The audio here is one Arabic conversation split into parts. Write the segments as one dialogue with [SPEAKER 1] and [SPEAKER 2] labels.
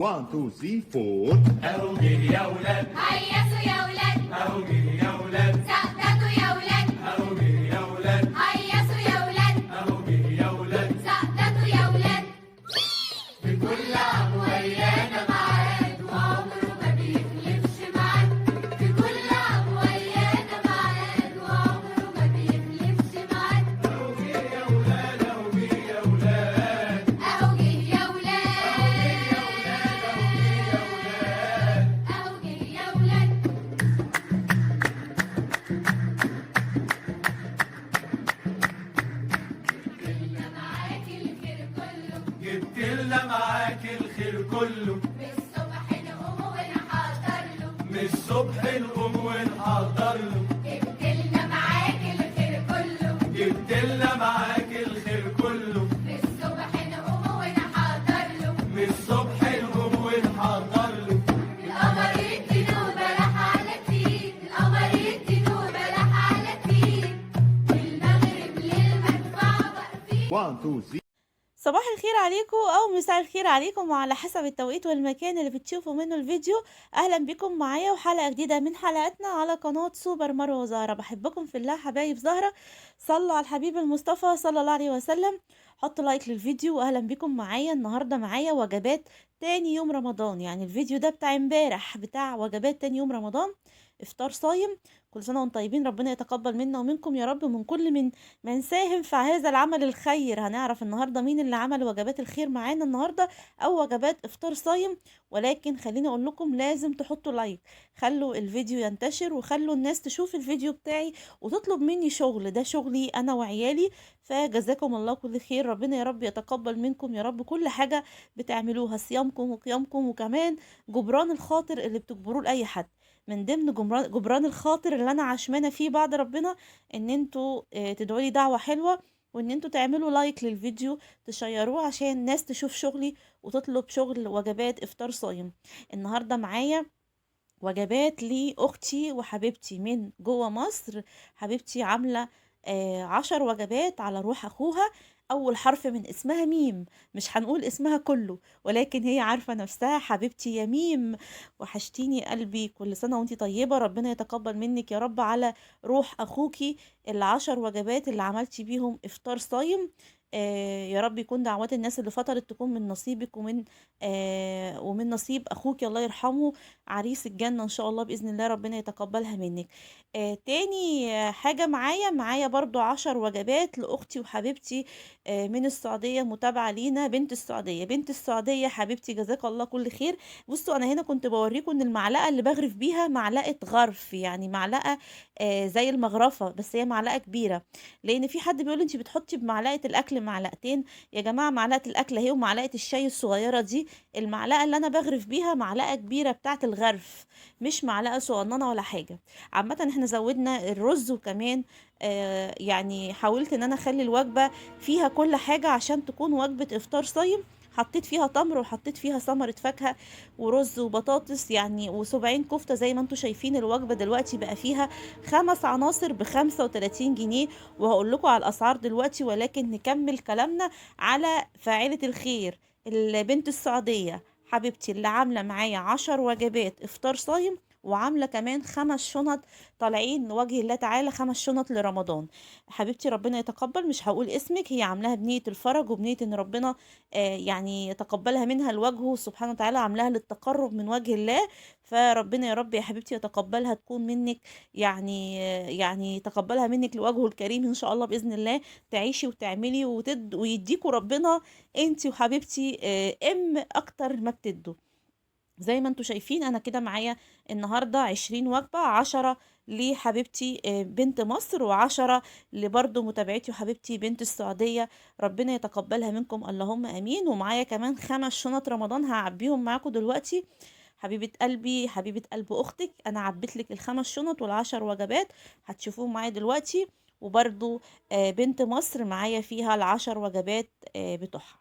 [SPEAKER 1] 1 2 3 4
[SPEAKER 2] اهو جه يا ولاد،
[SPEAKER 3] هيسوا يا ولاد،
[SPEAKER 2] اهو جه يا ولاد،
[SPEAKER 3] سقطوا يا ولاد،
[SPEAKER 2] اهو جه يا ولاد،
[SPEAKER 3] هيسوا يا ولاد،
[SPEAKER 2] اهو جه يا ولاد،
[SPEAKER 3] سقطوا يا ولاد.
[SPEAKER 2] بكل عام
[SPEAKER 3] ويانا معاد وعمره ما بيخلفش معاد، في كل عام ويانا معاد وعمره ما بيخلفش معاد.
[SPEAKER 2] اهو جه يا ولاد، اهو جه يا ولاد،
[SPEAKER 3] اهو جه يا ولاد،
[SPEAKER 2] اهو جه يا ولاد،
[SPEAKER 3] اهو جه يا ولاد. جبنا معاك الخير كله،
[SPEAKER 2] جبت لنا معاك الخير كله،
[SPEAKER 3] من الصبح نقوم ونحضر له.
[SPEAKER 2] من الصبح نقوم ونحضر له،
[SPEAKER 3] جبت لنا معاك الخير كله،
[SPEAKER 2] جبت لنا معاك الخير كله،
[SPEAKER 3] من الصبح نقوم ونحضر له.
[SPEAKER 2] من الصبح نقوم ونحضر له،
[SPEAKER 3] القمر يدي بلح على تين، القمر يدي بلح على تين، والمغرب للمدفع واقفين.
[SPEAKER 1] 1 2 3
[SPEAKER 4] صباح الخير عليكم او مساء الخير عليكم على حسب التوقيت والمكان اللي بتشوفوا منه الفيديو. اهلا بكم معايا وحلقة جديدة من حلقاتنا على قناة سوبر مروة زهرة. بحبكم في الله حبايب زهرة، صلوا على الحبيب المصطفى صلى الله عليه وسلم. حطوا لايك للفيديو واهلا بكم معايا. النهاردة معايا وجبات تاني يوم رمضان، يعني الفيديو ده بتاع امبارح بتاع وجبات تاني يوم رمضان، افطار صايم. كل سنة وانتم طيبين، ربنا يتقبل منا ومنكم يا رب، من كل من ساهم في هذا العمل الخير. هنعرف النهارده مين اللي عمل وجبات الخير معانا النهارده او وجبات افطار صايم. ولكن خليني اقول لكم لازم تحطوا لايك، خلوا الفيديو ينتشر وخلوا الناس تشوف الفيديو بتاعي وتطلب مني شغل، ده شغلي انا وعيالي. فجزاكم الله كل خير، ربنا يا رب يتقبل منكم يا رب كل حاجة بتعملوها، صيامكم وقيامكم وكمان جبران الخاطر اللي بتجبروه لأي حد. من ضمن جبران الخاطر اللي انا عشمانه فيه بعد ربنا ان انتوا تدعوا لي دعوه حلوه، وان انتوا تعملوا لايك للفيديو، تشيروه عشان الناس تشوف شغلي وتطلب شغل وجبات افطار صايم. النهارده معايا وجبات لاختي وحبيبتي من جوه مصر. حبيبتي عامله 10 وجبات على روح اخوها. اول حرف من اسمها ميم، مش هنقول اسمها كله ولكن هي عارفه نفسها. حبيبتي يا ميم، وحشتيني قلبي، كل سنه وانتي طيبه، ربنا يتقبل منك يا رب على روح اخوكي. ال10 وجبات اللي عملتي بيهم افطار صايم، يا رب يكون دعوات الناس اللي فطرت تكون من نصيبك ومن نصيب اخوك الله يرحمه، عريس الجنة إن شاء الله بإذن الله، ربنا يتقبلها منك. تاني حاجة معايا برضو 10 وجبات لأختي وحبيبتي من السعودية، متابعة لينا بنت السعودية حبيبتي، جزاك الله كل خير. بصوا أنا هنا كنت بوريكم إن المعلقة اللي بغرف بيها معلقة غرف، يعني معلقة زي المغرفة بس هي معلقة كبيرة. لأن في حد بيقول أنت بتحطي بمعلقة الأكل معلقتين. يا جماعة معلقة الأكل اهي ومعلقة الشاي الصغيرة دي، المعلقة اللي أنا بغرف بيها معلقة كبيرة بتاعة الغرف، مش معلقة صغننة ولا حاجة. عامة احنا زودنا الرز وكمان يعني حاولت ان انا اخلي الوجبة فيها كل حاجة عشان تكون وجبة افطار صايم. حطيت فيها تمر وحطيت فيها ثمرة فاكهة ورز وبطاطس يعني وسبعين كفتة. زي ما انتم شايفين الوجبة دلوقتي بقى فيها 5 عناصر ب35 جنيه، وهقول لكم على الأسعار دلوقتي. ولكن نكمل كلامنا على فاعلة الخير، البنت السعودية حبيبتي اللي عاملة معايا 10 وجبات افطار صايم، وعاملة كمان 5 شنط طالعين لوجه الله تعالى، 5 شنط لرمضان. حبيبتي ربنا يتقبل، مش هقول اسمك، هي عاملاها بنية الفرج وبنية ان ربنا يعني يتقبلها منها لوجهه سبحانه وتعالى، عاملاها للتقرب من وجه الله. فربنا يا رب يا حبيبتي يتقبلها، تكون منك يعني يتقبلها منك لوجهه الكريم ان شاء الله بإذن الله. تعيشي وتعملي ويديكوا ربنا انتي وحبيبتي اكتر ما بتدوا. زي ما انتوا شايفين انا كده معايا النهاردة 20 وجبة، 10 لحبيبتي بنت مصر، و10 لبرضو متابعتي وحبيبتي بنت السعودية، ربنا يتقبلها منكم اللهم امين. ومعايا كمان 5 شنط رمضان هعبيهم معاكم دلوقتي. حبيبة قلبي حبيبة قلب اختك، انا عبيت لك ال5 شنط وال10 وجبات هتشوفوهم معايا دلوقتي. وبرضو بنت مصر معايا فيها ال10 وجبات بتوعها.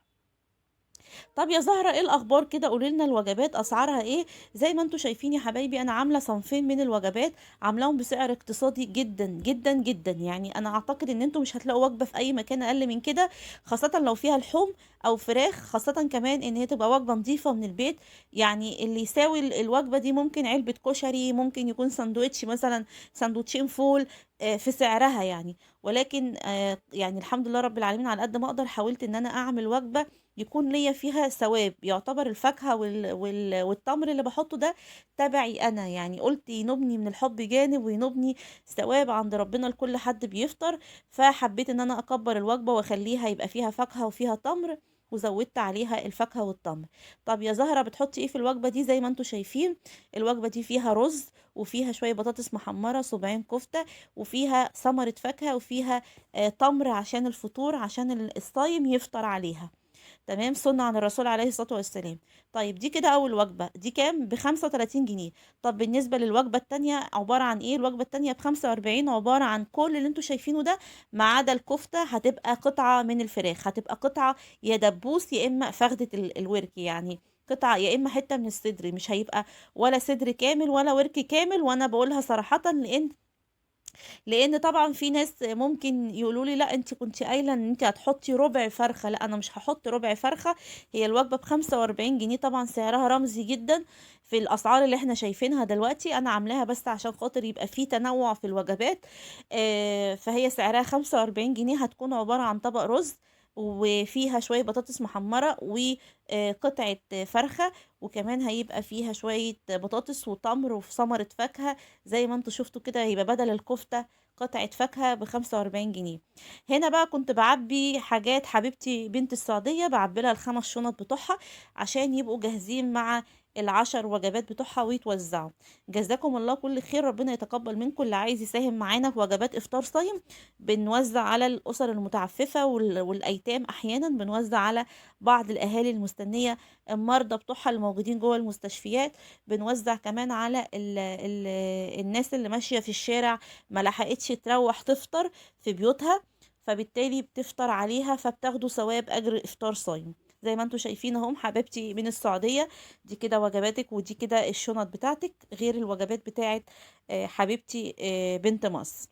[SPEAKER 4] طب يا زهرة ايه الاخبار كده؟ قولي لنا الوجبات اسعارها ايه؟ زي ما انتم شايفين يا حبايبي انا عامله صنفين من الوجبات، عاملاهم بسعر اقتصادي جدا جدا جدا. يعني انا اعتقد ان انتم مش هتلاقوا وجبه في اي مكان اقل من كده، خاصه لو فيها لحوم او فراخ، خاصه كمان ان هي تبقى وجبه نظيفه من البيت. يعني اللي يساوي الوجبه دي ممكن علبه كشري، ممكن يكون ساندوتش مثلا، ساندوتشين فول في سعرها يعني. ولكن يعني الحمد لله رب العالمين، على قد ما اقدر حاولت ان انا اعمل وجبه يكون ليا فيها ثواب. يعتبر الفاكهة والتمر اللي بحطه ده تبعي أنا، يعني قلت ينوبني من الحب جانب وينوبني ثواب عند ربنا لكل حد بيفطر. فحبيت ان انا اكبر الوجبة واخليها يبقى فيها فاكهة وفيها تمر، وزودت عليها الفاكهة والتمر. طب يا زهرة بتحطي ايه في الوجبة دي؟ زي ما انتوا شايفين الوجبة دي فيها رز، وفيها شوية بطاطس محمرة، صباعين كفتة، وفيها ثمرة فاكهة، وفيها تمر عشان الفطور، عشان الصايم يفطر عليها. تمام، سنة عن الرسول عليه الصلاة والسلام. طيب دي كده أول وجبة، دي كام؟ ب35 جنيه. طب بالنسبة للوجبة التانية عبارة عن ايه؟ الوجبة التانية ب45، عبارة عن كل اللي انتوا شايفينه ده ما عدا الكفتة. هتبقى قطعة من الفراخ، هتبقى قطعة يا دبوس يا إما فخدة الورك يعني، قطعة يا إما حتة من الصدر، مش هيبقى ولا صدر كامل ولا ورك كامل. وأنا بقولها صراحة لان طبعا في ناس ممكن يقولوا لي لا انت كنت قايله ان انت هتحطي ربع فرخه. لا انا مش هحط ربع فرخه. هي الوجبه ب45 جنيه، طبعا سعرها رمزي جدا في الاسعار اللي احنا شايفينها دلوقتي. انا عاملاها بس عشان خاطر يبقى في تنوع في الوجبات. فهي سعرها 45 جنيه. هتكون عباره عن طبق رز، وفيها شوية بطاطس محمرة وقطعة فرخة، وكمان هيبقى فيها شوية بطاطس وتمر وثمرة فاكهة. زي ما انتوا شفتوا كده، هيبقى بدل الكفتة قطعة فاكهة ب45 جنيه. هنا بقى كنت بعبي حاجات حبيبتي بنت السعودية، بعبي لها ال5 شنط بتوعها عشان يبقوا جاهزين مع ال10 وجبات بتوعها ويتوزعوا. جزاكم الله كل خير، ربنا يتقبل منكم. اللي عايز يساهم معانا في وجبات افطار صايم، بنوزع على الاسر المتعففة والايتام، احيانا بنوزع على بعض الاهالي المستنية المرضى بتوعها الموجودين جوه المستشفيات، بنوزع كمان على ال الناس اللي ماشية في الشارع ما لحقتش تروح تفطر في بيوتها، فبالتالي بتفطر عليها، فبتاخدوا ثواب اجر افطار صايم. زي ما انتوا شايفين اهم حبيبتي من السعودية، دي كده وجباتك، ودي كده الشنط بتاعتك، غير الوجبات بتاعت حبيبتي بنت مصر.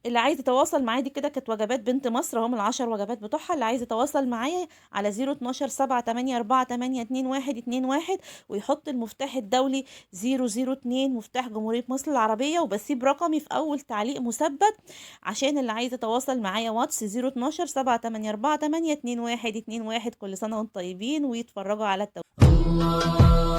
[SPEAKER 4] اللي عايز يتواصل معايا، دي كده كانت وجبات بنت مصر هم ال10 وجبات بتوعها. اللي عايز يتواصل معايا على 012 7 8 4 8 2 1 2 1، ويحط المفتاح الدولي 002 مفتاح جمهورية مصر العربية، وبسيب رقمي في أول تعليق مثبت عشان اللي عايز يتواصل معايا واتس 012 7 8 4 8 2 1 2 1. كل سنة وانتم طيبين ويتفرجوا على التوقيت.